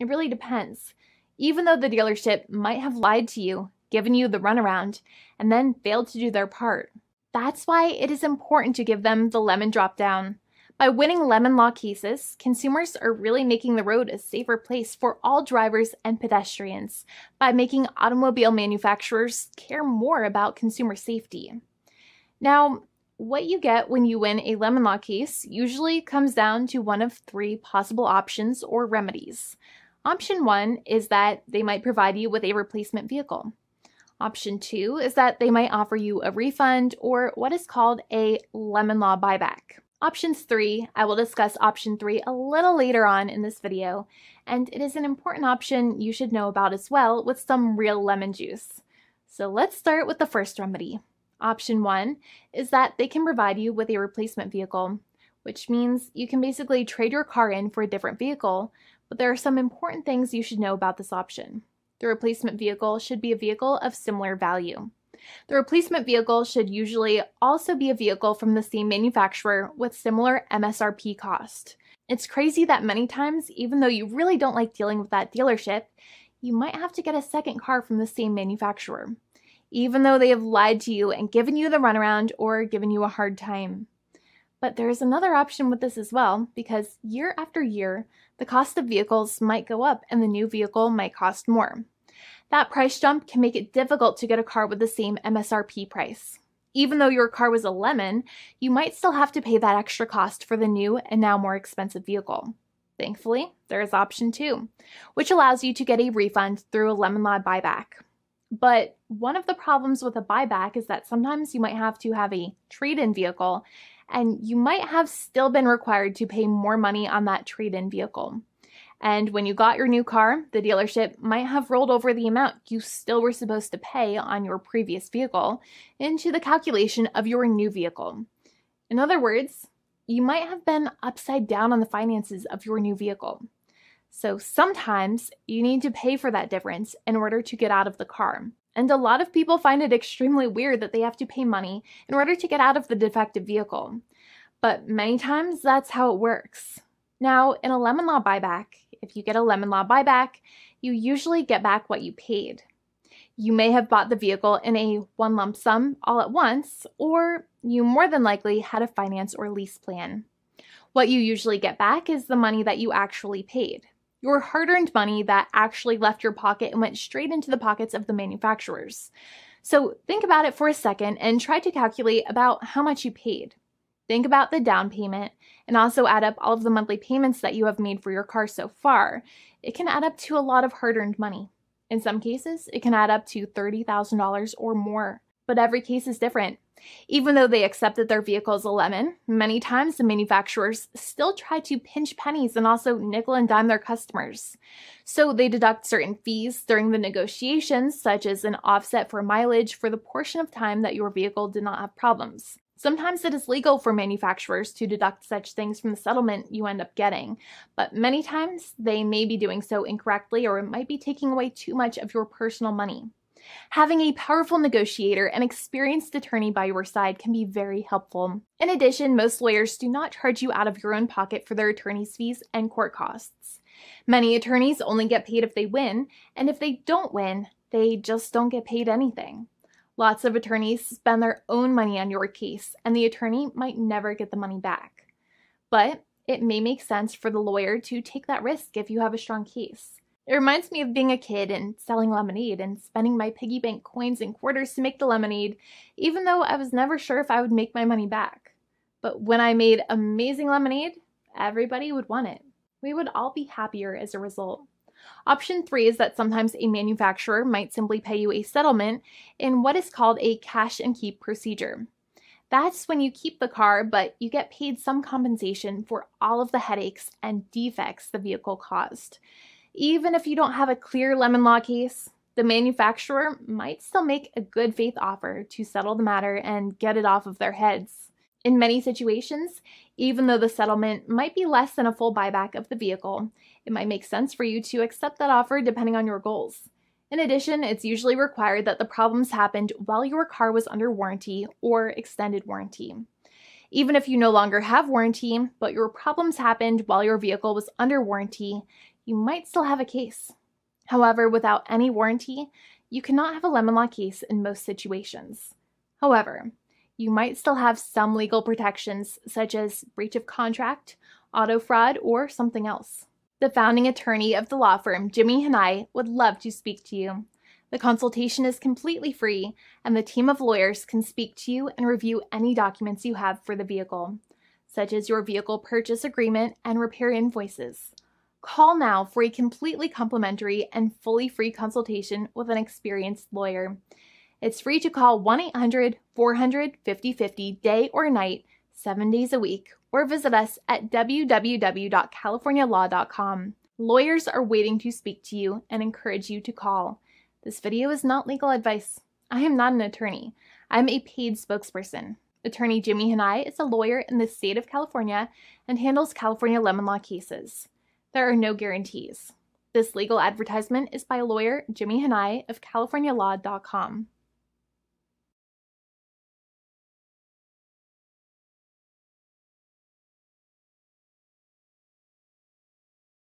It really depends. Even though the dealership might have lied to you, given you the runaround, and then failed to do their part. That's why it is important to give them the lemon drop down. By winning lemon law cases, consumers are really making the road a safer place for all drivers and pedestrians by making automobile manufacturers care more about consumer safety. Now, what you get when you win a lemon law case usually comes down to one of three possible options or remedies. Option 1 is that they might provide you with a replacement vehicle. Option 2 is that they might offer you a refund or what is called a lemon law buyback. Options 3, I will discuss option 3 a little later on in this video, and it is an important option you should know about as well with some real lemon juice. So let's start with the first remedy. Option 1 is that they can provide you with a replacement vehicle, which means you can basically trade your car in for a different vehicle, but there are some important things you should know about this option. The replacement vehicle should be a vehicle of similar value. The replacement vehicle should usually also be a vehicle from the same manufacturer with similar MSRP cost. It's crazy that many times, even though you really don't like dealing with that dealership, you might have to get a second car from the same manufacturer, even though they have lied to you and given you the runaround or given you a hard time. But there is another option with this as well, because year after year, the cost of vehicles might go up and the new vehicle might cost more. That price jump can make it difficult to get a car with the same MSRP price. Even though your car was a lemon, you might still have to pay that extra cost for the new and now more expensive vehicle. Thankfully, there is option 2, which allows you to get a refund through a lemon law buyback. But one of the problems with a buyback is that sometimes you might have to have a trade-in vehicle, and you might have still been required to pay more money on that trade-in vehicle. And when you got your new car, the dealership might have rolled over the amount you still were supposed to pay on your previous vehicle into the calculation of your new vehicle. In other words, you might have been upside down on the finances of your new vehicle. So sometimes you need to pay for that difference in order to get out of the car. And a lot of people find it extremely weird that they have to pay money in order to get out of the defective vehicle. But many times that's how it works. Now, in a lemon law buyback, if you get a lemon law buyback, you usually get back what you paid. You may have bought the vehicle in a one lump sum all at once, or you more than likely had a finance or lease plan. What you usually get back is the money that you actually paid. Your hard-earned money that actually left your pocket and went straight into the pockets of the manufacturers. So think about it for a second and try to calculate about how much you paid. Think about the down payment and also add up all of the monthly payments that you have made for your car so far. It can add up to a lot of hard-earned money. In some cases, it can add up to $30,000 or more, but every case is different. Even though they accept that their vehicle is a lemon, many times the manufacturers still try to pinch pennies and also nickel and dime their customers. So they deduct certain fees during the negotiations, such as an offset for mileage for the portion of time that your vehicle did not have problems. Sometimes it is legal for manufacturers to deduct such things from the settlement you end up getting, but many times they may be doing so incorrectly or it might be taking away too much of your personal money. Having a powerful negotiator and experienced attorney by your side can be very helpful. In addition, most lawyers do not charge you out of your own pocket for their attorney's fees and court costs. Many attorneys only get paid if they win, and if they don't win, they just don't get paid anything. Lots of attorneys spend their own money on your case, and the attorney might never get the money back. But it may make sense for the lawyer to take that risk if you have a strong case. It reminds me of being a kid and selling lemonade and spending my piggy bank coins and quarters to make the lemonade, even though I was never sure if I would make my money back. But when I made amazing lemonade, everybody would want it. We would all be happier as a result. Option 3 is that sometimes a manufacturer might simply pay you a settlement in what is called a cash and keep procedure. That's when you keep the car, but you get paid some compensation for all of the headaches and defects the vehicle caused. Even if you don't have a clear lemon law case, the manufacturer might still make a good faith offer to settle the matter and get it off of their heads. In many situations, even though the settlement might be less than a full buyback of the vehicle, it might make sense for you to accept that offer depending on your goals. In addition, it's usually required that the problems happened while your car was under warranty or extended warranty. Even if you no longer have warranty, but your problems happened while your vehicle was under warranty, you might still have a case. However, without any warranty, you cannot have a lemon law case in most situations. However, you might still have some legal protections such as breach of contract, auto fraud, or something else. The founding attorney of the law firm, Jimmy and I, would love to speak to you. The consultation is completely free, and the team of lawyers can speak to you and review any documents you have for the vehicle, such as your vehicle purchase agreement and repair invoices. Call now for a completely complimentary and fully free consultation with an experienced lawyer. It's free to call 1-800-400-5050 day or night, 7 days a week, or visit us at www.californialaw.com. Lawyers are waiting to speak to you and encourage you to call. This video is not legal advice. I am not an attorney. I'm a paid spokesperson. Attorney Jimmy Hanai is a lawyer in the state of California and handles California lemon law cases. There are no guarantees. This legal advertisement is by lawyer Jimmy Hanai of CaliforniaLaw.com.